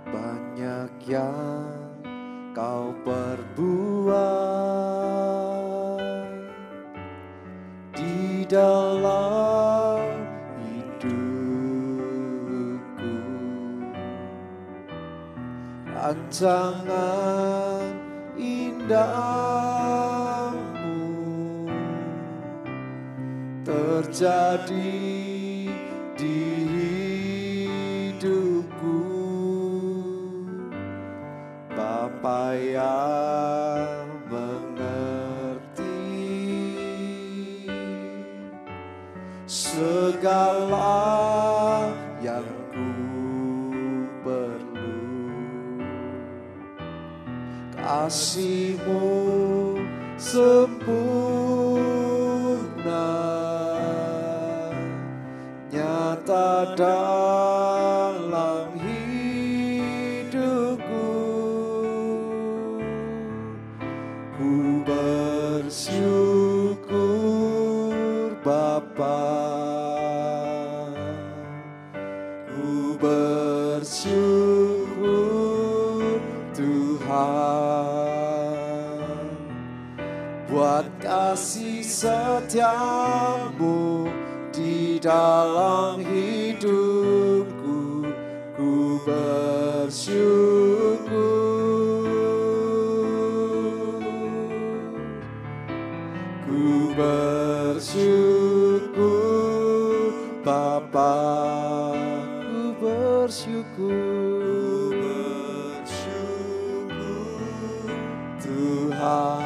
Banyak yang kau perbuat di dalam hidupku, rancangan indahmu terjadi di hidupku. Bapa yang mengerti segala yang ku perlu, kasih-Mu sempurna nyata dalam hidupku. Ku bersyukur Bapa, ku bersyukur Tuhan buat kasih setiamu di dalam hidupku. Ku bersyukur, ku bersyukur Bapa, ku bersyukur, Tuhan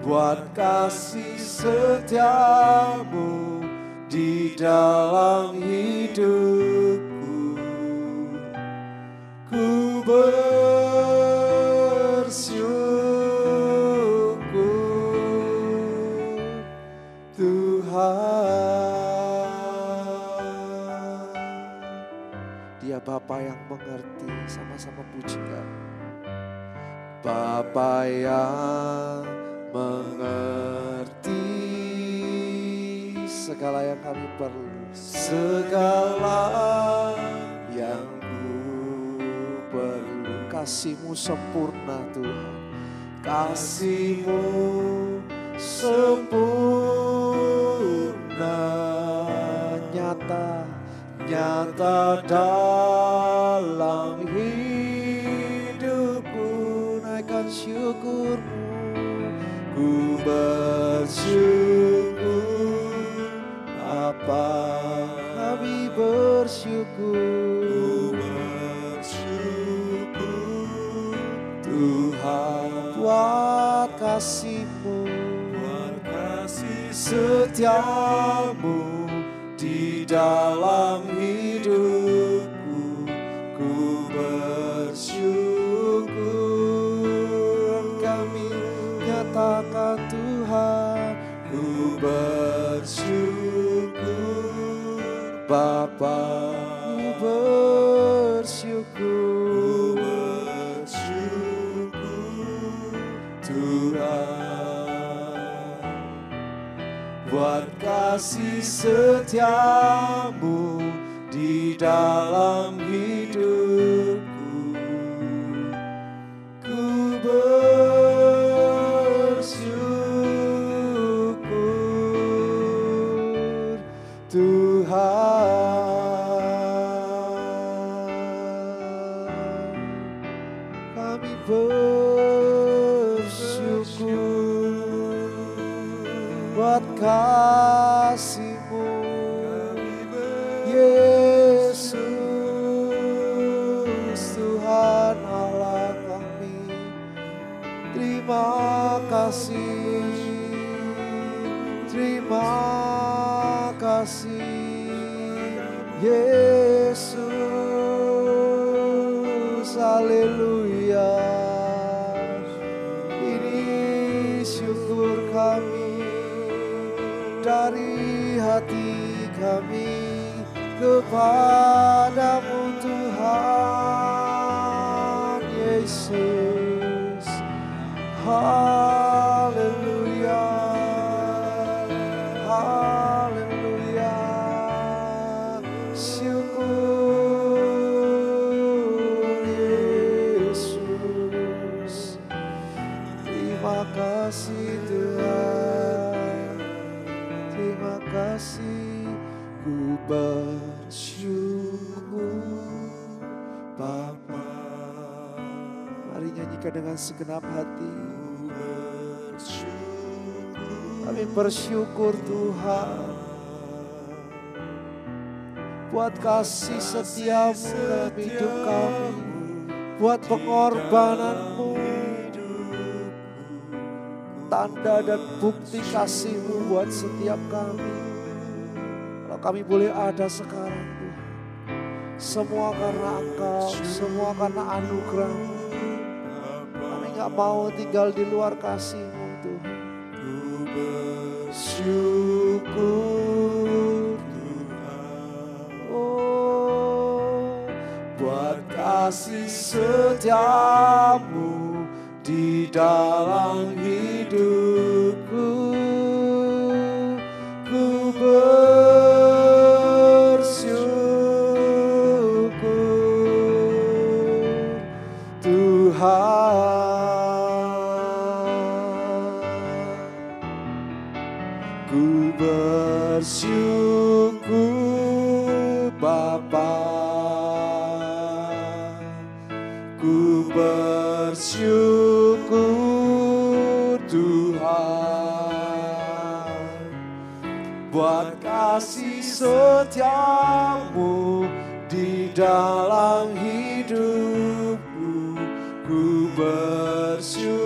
buat kasih setiamu di dalam hidupku. Ku bersyukur Tuhan. Dia Bapa yang mengerti, sama-sama pujikan. Bapa yang mengerti segala yang kami perlu, segala yang ku perlu. Kasih-Mu sempurna Tuhan, kasih-Mu sempurna nyata dalam hidupku. Naikkan syukur-Mu. Ku bersyukur Bapa, kami bersyukur, Tuhan buat kasih-Mu, setiamu di dalam hidupku. Ku bersyukur kami nyatakan Tuhan. Ku bersyukur Bapa, ku bersyukur Tuhan buat kasih setiamu di dalam hidupku. Ku bersyukur Tuhan, kami bersyukur buat kasih-Mu, Yesus Tuhan Allah kami. Terima kasih, Yesus, haleluya. Ini syukur kami dari hati kami kepadamu Tuhan Yesus. Haleluya, haleluya. Syukur Yesus. Terima kasih Tuhan. Terima kasih. Ku bersyukur Bapa. Mari nyanyikan dengan segenap hati. Kami bersyukur Tuhan buat kasih setiamu dalam hidup kami, buat pengorbananmu, tanda dan bukti kasihmu buat setiap kami. Kalau kami boleh ada sekarang Tuhan, semua karena Engkau, semua karena anugerah-Mu. Kami gak mau tinggal di luar kasih-Mu Tuhan. Ku bersyukur Tuhan, oh, buat kasih setiamu di dalam hidupku. Ku bersyukur Tuhan. Ku bersyukur Bapa. Ku bersyukur Tuhan buat kasih setiamu di dalam hidupku. Ku bersyukur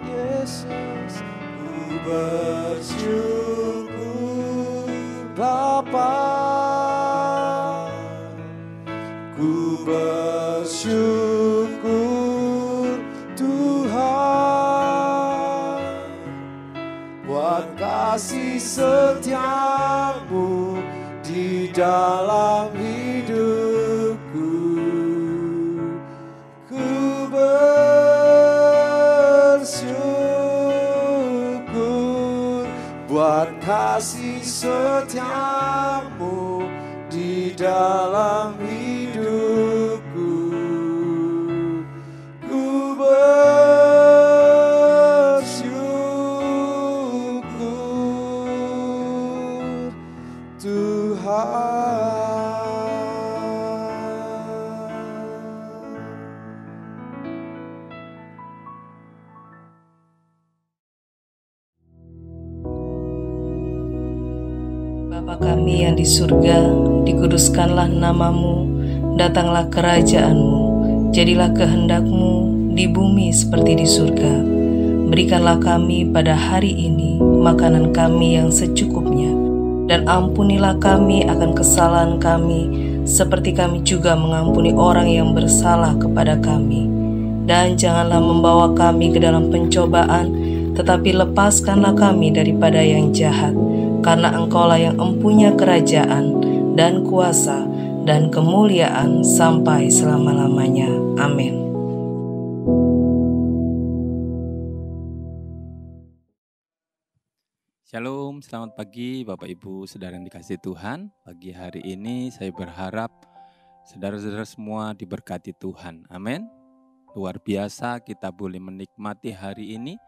Yesus. Ku bersyukur Bapa. Ku bersyukur Tuhan buat kasih setiamu di dalam hidupku. Ku bersyukur buat kasih setiamu di dalam hidupku. Ku bersyukur Tuhan. Bapa kami yang di surga, dikuduskanlah namamu, datanglah kerajaan-Mu, jadilah kehendak-Mu di bumi seperti di surga. Berikanlah kami pada hari ini makanan kami yang secukupnya, dan ampunilah kami akan kesalahan kami, seperti kami juga mengampuni orang yang bersalah kepada kami. Dan janganlah membawa kami ke dalam pencobaan, tetapi lepaskanlah kami daripada yang jahat. Karena Engkaulah yang empunya kerajaan dan kuasa dan kemuliaan sampai selama-lamanya. Amin. Shalom, selamat pagi Bapak Ibu Saudara yang dikasihi Tuhan. Pagi hari ini saya berharap saudara-saudara semua diberkati Tuhan. Amin. Luar biasa kita boleh menikmati hari ini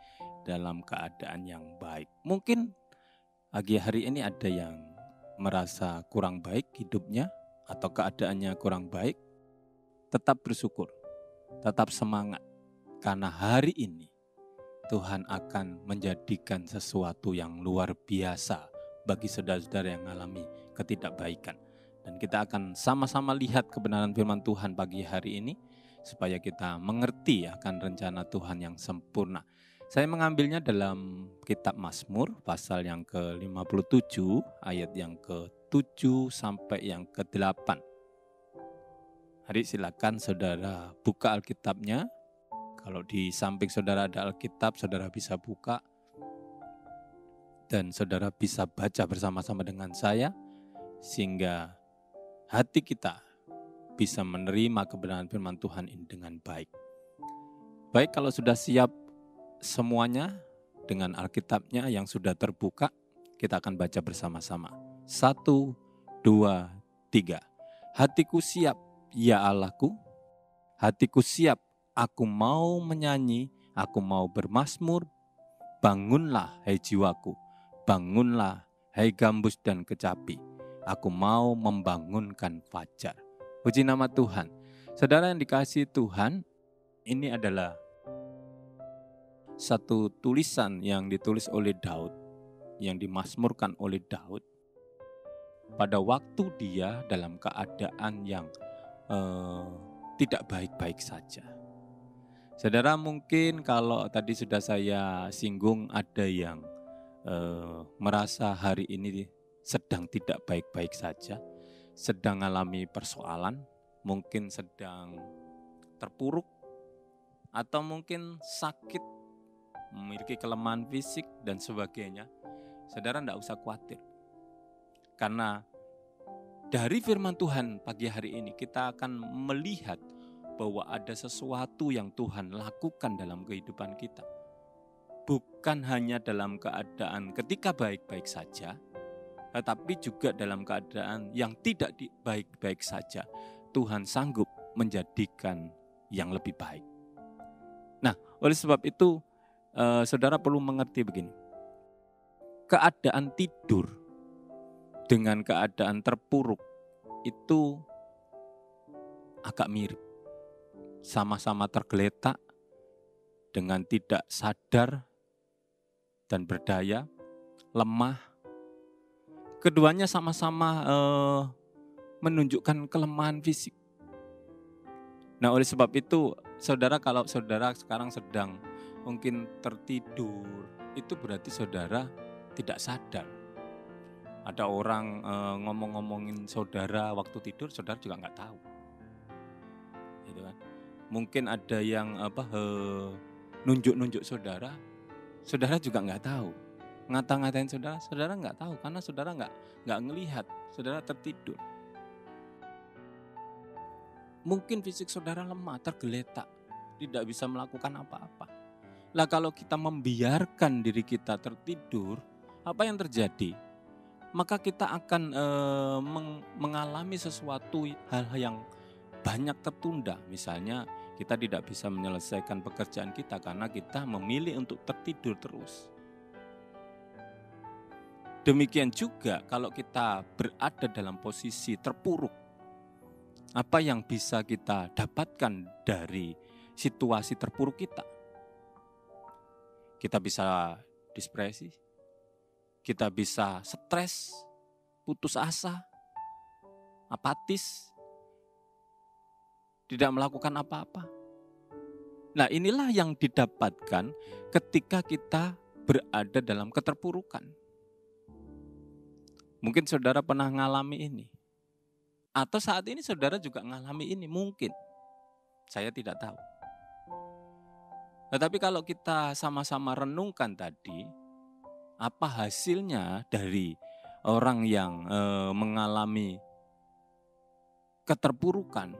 dalam keadaan yang baik. Mungkin pagi hari ini ada yang merasa kurang baik hidupnya atau keadaannya kurang baik. Tetap bersyukur, tetap semangat. Karena hari ini Tuhan akan menjadikan sesuatu yang luar biasa bagi saudara-saudara yang mengalami ketidakbaikan. Dan kita akan sama-sama lihat kebenaran firman Tuhan pagi hari ini supaya kita mengerti akan rencana Tuhan yang sempurna. Saya mengambilnya dalam kitab Mazmur pasal yang ke-57 ayat yang ke-7 sampai yang ke-8. Hari silakan saudara buka Alkitabnya. Kalau di samping saudara ada Alkitab, saudara bisa buka. Dan saudara bisa baca bersama-sama dengan saya. Sehingga hati kita bisa menerima kebenaran firman Tuhan ini dengan baik. Baik, kalau sudah siap semuanya dengan Alkitabnya yang sudah terbuka, kita akan baca bersama-sama. 1, 2, 3. Hatiku siap, ya Allahku. Hatiku siap, aku mau menyanyi, aku mau bermazmur. Bangunlah, hai jiwaku. Bangunlah, hai gambus dan kecapi. Aku mau membangunkan fajar. Puji nama Tuhan. Saudara yang dikasihi Tuhan, ini adalah satu tulisan yang ditulis oleh Daud, yang dimazmurkan oleh Daud pada waktu dia dalam keadaan yang tidak baik-baik saja. Saudara, mungkin kalau tadi sudah saya singgung, ada yang merasa hari ini sedang tidak baik-baik saja, sedang mengalami persoalan, mungkin sedang terpuruk, atau mungkin sakit, memiliki kelemahan fisik dan sebagainya. Saudara tidak usah khawatir. Karena dari firman Tuhan pagi hari ini kita akan melihat bahwa ada sesuatu yang Tuhan lakukan dalam kehidupan kita. Bukan hanya dalam keadaan ketika baik-baik saja, tetapi juga dalam keadaan yang tidak baik-baik saja. Tuhan sanggup menjadikan yang lebih baik. Nah, oleh sebab itu, saudara perlu mengerti begini. Keadaan tidur dengan keadaan terpuruk itu agak mirip. Sama-sama tergeletak dengan tidak sadar dan berdaya, lemah. Keduanya sama-sama menunjukkan kelemahan fisik. Nah, oleh sebab itu, saudara, kalau saudara sekarang sedang mungkin tertidur, itu berarti saudara tidak sadar. Ada orang ngomong-ngomongin saudara waktu tidur, saudara juga nggak tahu. Gitu kan? Mungkin ada yang nunjuk-nunjuk saudara, saudara juga nggak tahu. Ngata-ngatain saudara, saudara nggak tahu karena saudara nggak ngelihat, saudara tertidur. Mungkin fisik saudara lemah, tergeletak, tidak bisa melakukan apa-apa. Lah kalau kita membiarkan diri kita tertidur, apa yang terjadi? Maka kita akan mengalami sesuatu hal yang banyak tertunda. Misalnya kita tidak bisa menyelesaikan pekerjaan kita karena kita memilih untuk tertidur terus. Demikian juga kalau kita berada dalam posisi terpuruk, apa yang bisa kita dapatkan dari situasi terpuruk kita? Kita bisa depresi, kita bisa stres, putus asa, apatis, tidak melakukan apa-apa. Nah, inilah yang didapatkan ketika kita berada dalam keterpurukan. Mungkin saudara pernah mengalami ini. Atau saat ini saudara juga mengalami ini, mungkin. Saya tidak tahu. Tetapi kalau kita sama-sama renungkan tadi, apa hasilnya dari orang yang mengalami keterpurukan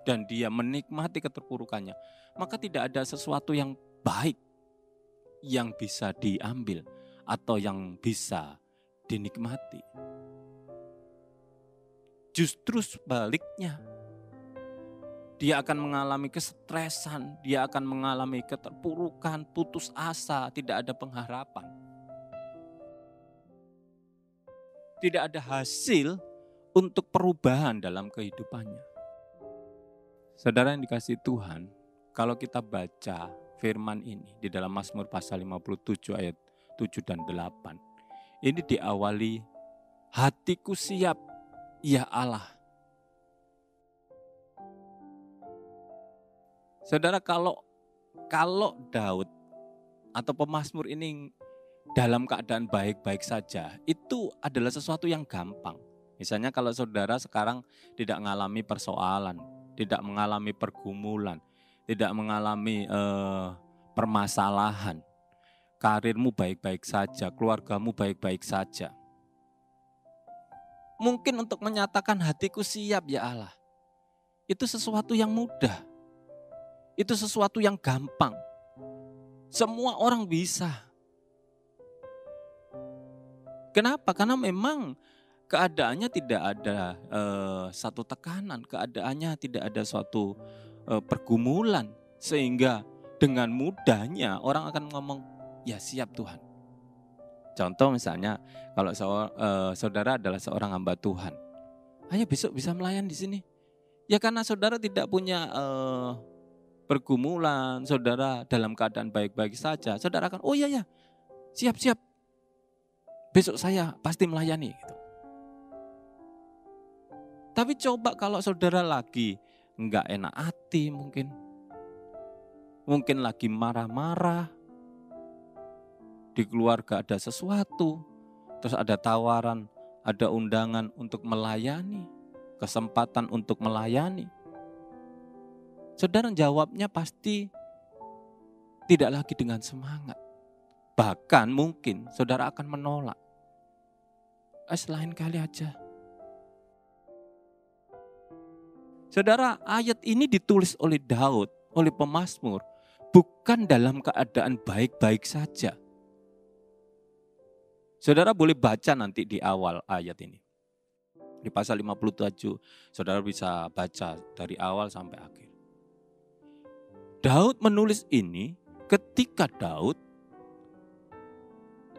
dan dia menikmati keterpurukannya, maka tidak ada sesuatu yang baik yang bisa diambil atau yang bisa dinikmati. Justru sebaliknya, dia akan mengalami kestresan, dia akan mengalami keterpurukan, putus asa, tidak ada pengharapan. Tidak ada hasil untuk perubahan dalam kehidupannya. Saudara yang dikasihi Tuhan, kalau kita baca firman ini di dalam Mazmur pasal 57 ayat 7 dan 8, ini diawali, hatiku siap, ya Allah. Saudara, kalau Daud atau pemazmur ini dalam keadaan baik-baik saja, itu adalah sesuatu yang gampang. Misalnya kalau saudara sekarang tidak mengalami persoalan, tidak mengalami pergumulan, tidak mengalami permasalahan, karirmu baik-baik saja, keluargamu baik-baik saja. Mungkin untuk menyatakan hatiku siap ya Allah, itu sesuatu yang mudah. Itu sesuatu yang gampang. Semua orang bisa. Kenapa? Karena memang keadaannya tidak ada satu tekanan, keadaannya tidak ada suatu pergumulan, sehingga dengan mudahnya orang akan ngomong, ya siap Tuhan. Contoh misalnya, kalau saudara adalah seorang hamba Tuhan, ayo besok bisa melayan di sini. Ya karena saudara tidak punya pergumulan, saudara dalam keadaan baik-baik saja, saudara akan, oh iya ya, siap-siap. Besok saya pasti melayani gitu. Tapi coba kalau saudara lagi enggak enak hati mungkin lagi marah-marah, di keluarga ada sesuatu, terus ada tawaran, ada undangan untuk melayani, kesempatan untuk melayani. Saudara jawabnya pasti tidak lagi dengan semangat. Bahkan mungkin saudara akan menolak. Lain kali aja. Saudara, ayat ini ditulis oleh Daud, oleh pemazmur, bukan dalam keadaan baik-baik saja. Saudara boleh baca nanti di awal ayat ini. Di pasal 57, saudara bisa baca dari awal sampai akhir. Daud menulis ini ketika Daud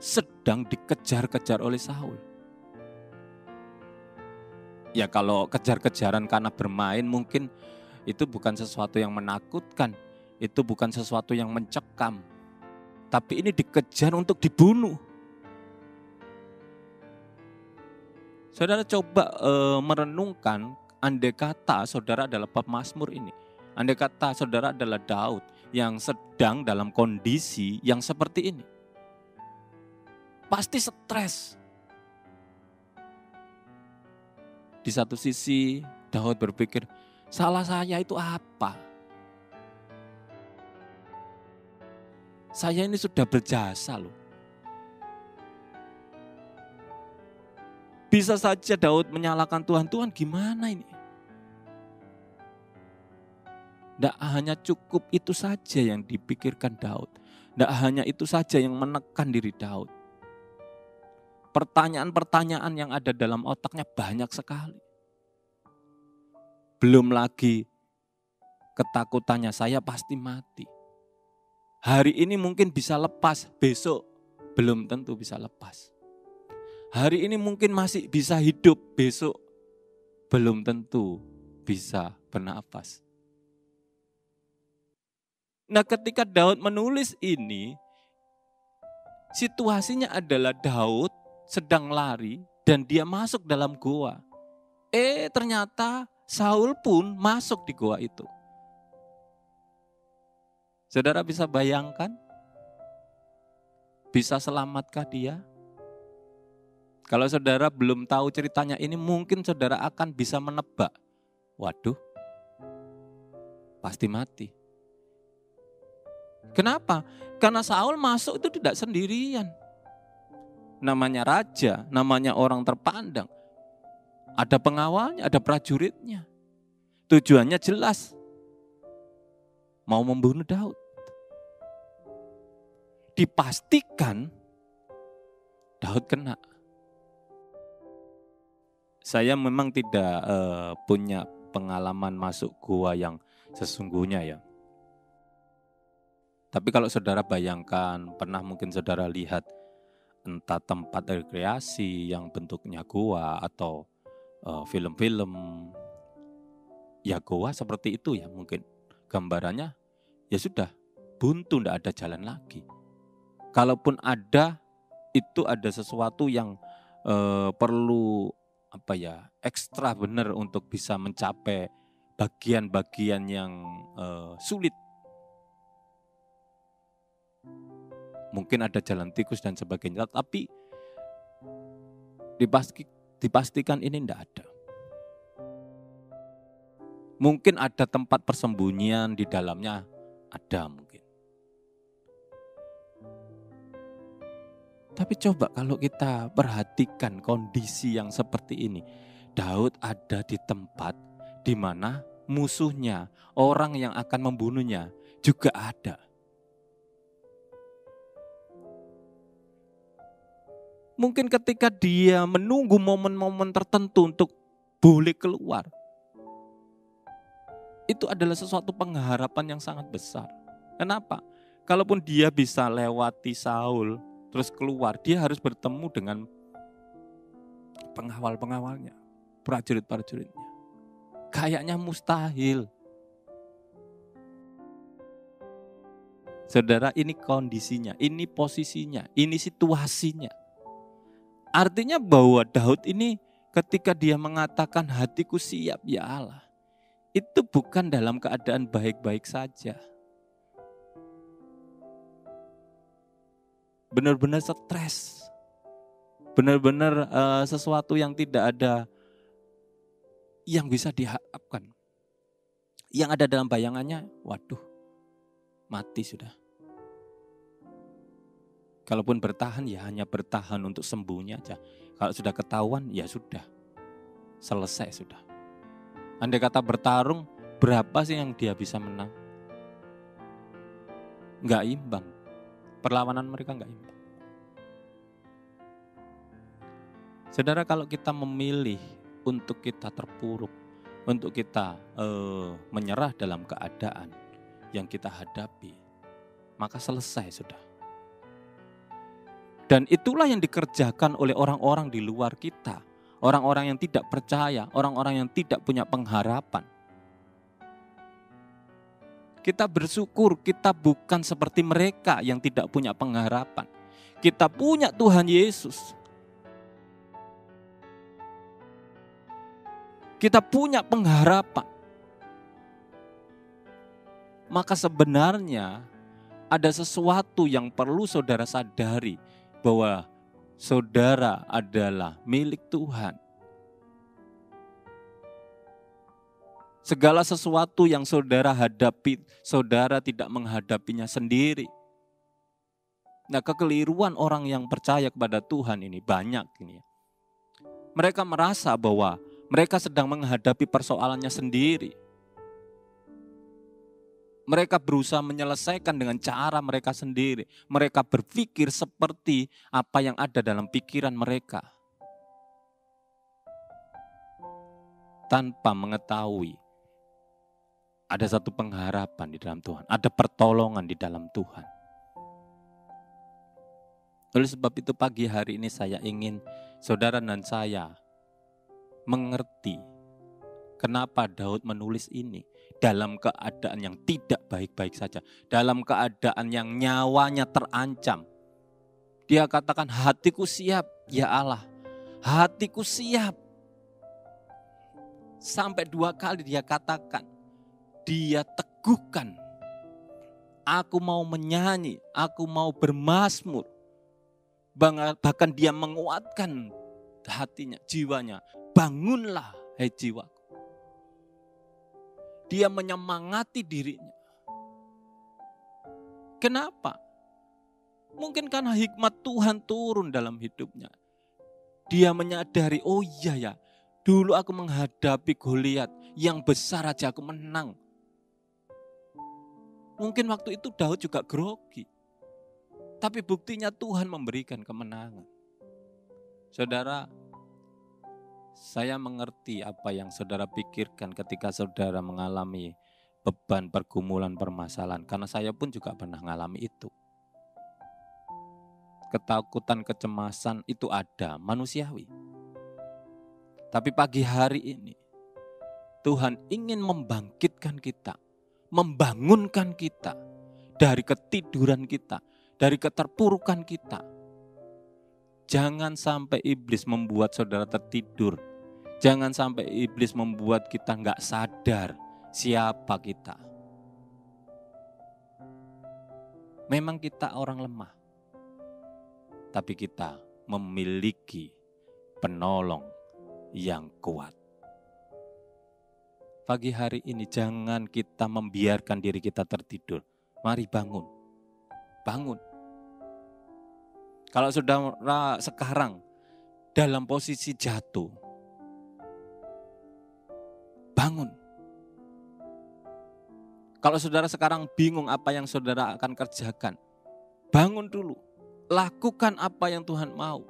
sedang dikejar-kejar oleh Saul. Ya kalau kejar-kejaran karena bermain mungkin itu bukan sesuatu yang menakutkan. Itu bukan sesuatu yang mencekam. Tapi ini dikejar untuk dibunuh. Saudara coba merenungkan, andai kata saudara adalah pemazmur ini. Andai kata saudara adalah Daud yang sedang dalam kondisi yang seperti ini. Pasti stres. Di satu sisi Daud berpikir, salah saya itu apa? Saya ini sudah berjasa loh. Bisa saja Daud menyalahkan Tuhan, Tuhan gimana ini? Tidak hanya cukup itu saja yang dipikirkan Daud. Tidak hanya itu saja yang menekan diri Daud. Pertanyaan-pertanyaan yang ada dalam otaknya banyak sekali. Belum lagi ketakutannya, saya pasti mati. Hari ini mungkin bisa lepas, besok belum tentu bisa lepas. Hari ini mungkin masih bisa hidup, besok belum tentu bisa bernafas. Nah, ketika Daud menulis ini, situasinya adalah Daud sedang lari dan dia masuk dalam goa. Ternyata Saul pun masuk di goa itu. Saudara bisa bayangkan? Bisa selamatkah dia? Kalau saudara belum tahu ceritanya ini, mungkin saudara akan bisa menebak. Waduh, pasti mati. Kenapa? Karena Saul masuk itu tidak sendirian. Namanya raja, namanya orang terpandang. Ada pengawalnya, ada prajuritnya. Tujuannya jelas. Mau membunuh Daud. Dipastikan Daud kena. Saya memang tidak punya pengalaman masuk gua yang sesungguhnya ya. Tapi kalau saudara bayangkan, pernah mungkin saudara lihat entah tempat rekreasi yang bentuknya gua atau film-film, ya goa seperti itu ya mungkin. Gambarannya ya sudah buntu, tidak ada jalan lagi. Kalaupun ada, itu ada sesuatu yang perlu ekstra benar untuk bisa mencapai bagian-bagian yang sulit. Mungkin ada jalan tikus dan sebagainya, tapi dipastikan ini tidak ada. Mungkin ada tempat persembunyian di dalamnya, ada mungkin. Tapi coba kalau kita perhatikan kondisi yang seperti ini. Daud ada di tempat di mana musuhnya, orang yang akan membunuhnya juga ada. Mungkin ketika dia menunggu momen-momen tertentu untuk boleh keluar, itu adalah sesuatu pengharapan yang sangat besar. Kenapa? Kalaupun dia bisa lewati Saul, terus keluar, dia harus bertemu dengan pengawal-pengawalnya, prajurit-prajuritnya. Kayaknya mustahil. Saudara, ini kondisinya, ini posisinya, ini situasinya. Artinya bahwa Daud ini ketika dia mengatakan hatiku siap ya Allah, itu bukan dalam keadaan baik-baik saja. Benar-benar stres. Benar-benar sesuatu yang tidak ada yang bisa diharapkan. Yang ada dalam bayangannya, waduh, mati sudah. Kalaupun bertahan ya hanya bertahan untuk sembuhnya aja. Kalau sudah ketahuan ya sudah, selesai sudah. Andai kata bertarung, berapa sih yang dia bisa menang? Enggak imbang. Perlawanan mereka enggak imbang. Saudara, kalau kita memilih untuk kita terpuruk, untuk kita menyerah dalam keadaan yang kita hadapi, maka selesai sudah. Dan itulah yang dikerjakan oleh orang-orang di luar kita. Orang-orang yang tidak percaya, orang-orang yang tidak punya pengharapan. Kita bersyukur kita bukan seperti mereka yang tidak punya pengharapan. Kita punya Tuhan Yesus. Kita punya pengharapan. Maka sebenarnya ada sesuatu yang perlu saudara sadari, bahwa saudara adalah milik Tuhan. Segala sesuatu yang saudara hadapi, saudara tidak menghadapinya sendiri. Nah, kekeliruan orang yang percaya kepada Tuhan ini banyak ini. Mereka merasa bahwa mereka sedang menghadapi persoalannya sendiri. Mereka berusaha menyelesaikan dengan cara mereka sendiri. Mereka berpikir seperti apa yang ada dalam pikiran mereka. Tanpa mengetahui ada satu pengharapan di dalam Tuhan. Ada pertolongan di dalam Tuhan. Oleh sebab itu pagi hari ini saya ingin saudara dan saya mengerti kenapa Daud menulis ini. Dalam keadaan yang tidak baik-baik saja. Dalam keadaan yang nyawanya terancam. Dia katakan hatiku siap ya Allah. Hatiku siap. Sampai 2 kali dia katakan. Dia teguhkan. Aku mau menyanyi. Aku mau bermazmur. Bahkan dia menguatkan hatinya, jiwanya. Bangunlah hai jiwaku. Dia menyemangati dirinya. Kenapa? Mungkin karena hikmat Tuhan turun dalam hidupnya. Dia menyadari, oh iya ya, dulu aku menghadapi Goliat yang besar aja aku menang. Mungkin waktu itu Daud juga grogi. Tapi buktinya Tuhan memberikan kemenangan. Saudara, saya mengerti apa yang saudara pikirkan ketika saudara mengalami beban, pergumulan, permasalahan. Karena saya pun juga pernah mengalami itu. Ketakutan, kecemasan itu ada, manusiawi. Tapi pagi hari ini, Tuhan ingin membangkitkan kita, membangunkan kita dari ketiduran kita, dari keterpurukan kita. Jangan sampai iblis membuat saudara tertidur. Jangan sampai iblis membuat kita enggak sadar siapa kita. Memang kita orang lemah. Tapi kita memiliki penolong yang kuat. Pagi hari ini jangan kita membiarkan diri kita tertidur. Mari bangun. Bangun. Kalau saudara sekarang dalam posisi jatuh, bangun. Kalau saudara sekarang bingung apa yang saudara akan kerjakan, bangun dulu. Lakukan apa yang Tuhan mau.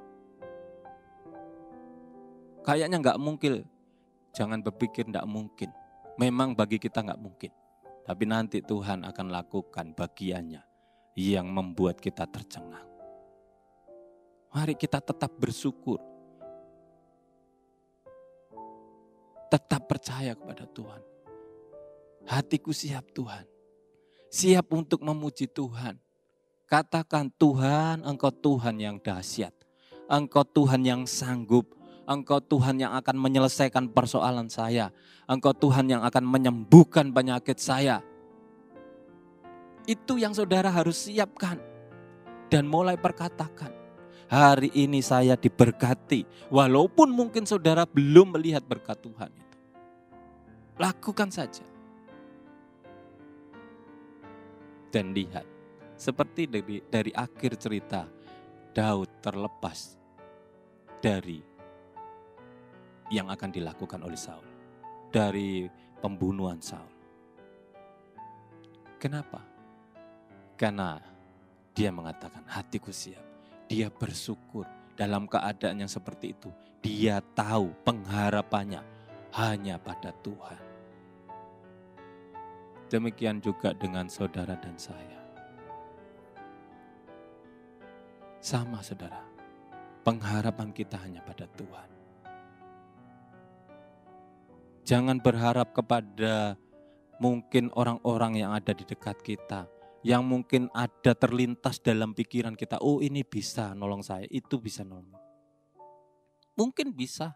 Kayaknya nggak mungkin. Jangan berpikir nggak mungkin. Memang bagi kita nggak mungkin. Tapi nanti Tuhan akan lakukan bagiannya yang membuat kita tercengang. Mari kita tetap bersyukur. Tetap percaya kepada Tuhan. Hatiku siap Tuhan. Siap untuk memuji Tuhan. Katakan, Tuhan, Engkau Tuhan yang dahsyat. Engkau Tuhan yang sanggup. Engkau Tuhan yang akan menyelesaikan persoalan saya. Engkau Tuhan yang akan menyembuhkan penyakit saya. Itu yang saudara harus siapkan. Dan mulai perkatakan, hari ini saya diberkati. Walaupun mungkin saudara belum melihat berkat Tuhan itu. Lakukan saja. Dan lihat. Seperti dari akhir cerita, Daud terlepas dari yang akan dilakukan oleh Saul. Dari pembunuhan Saul. Kenapa? Karena dia mengatakan hatiku siap. Dia bersyukur dalam keadaan yang seperti itu. Dia tahu pengharapannya hanya pada Tuhan. Demikian juga dengan saudara dan saya. Sama saudara, pengharapan kita hanya pada Tuhan. Jangan berharap kepada mungkin orang-orang yang ada di dekat kita. Yang mungkin ada terlintas dalam pikiran kita, oh ini bisa nolong saya, itu bisa nolong. Mungkin bisa.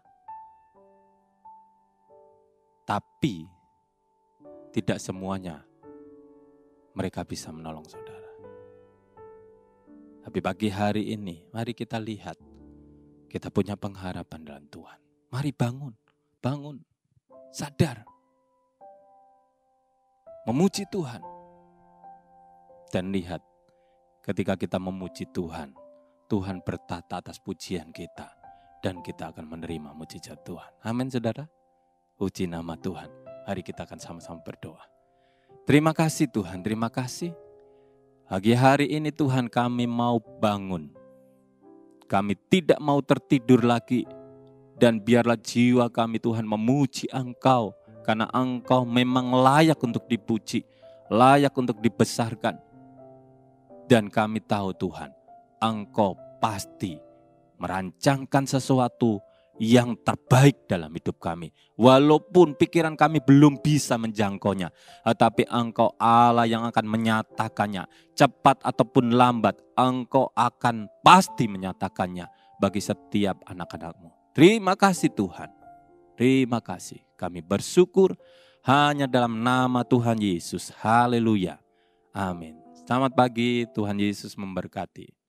Tapi tidak semuanya mereka bisa menolong saudara. Tapi pagi hari ini, mari kita lihat. Kita punya pengharapan dalam Tuhan. Mari bangun, sadar. Memuji Tuhan. Dan lihat, ketika kita memuji Tuhan, Tuhan bertata atas pujian kita. Dan kita akan menerima mujizat Tuhan. Amin saudara. Puji nama Tuhan. Mari kita akan sama-sama berdoa. Terima kasih Tuhan, terima kasih. Pagi hari ini Tuhan kami mau bangun. Kami tidak mau tertidur lagi. Dan biarlah jiwa kami Tuhan memuji Engkau. Karena Engkau memang layak untuk dipuji. Layak untuk dibesarkan. Dan kami tahu Tuhan, Engkau pasti merancangkan sesuatu yang terbaik dalam hidup kami. Walaupun pikiran kami belum bisa menjangkaunya. Tetapi Engkau Allah yang akan menyatakannya. Cepat ataupun lambat, Engkau akan pasti menyatakannya bagi setiap anak-anak-Mu. Terima kasih Tuhan. Terima kasih. Kami bersyukur hanya dalam nama Tuhan Yesus. Haleluya. Amin. Selamat pagi, Tuhan Yesus memberkati.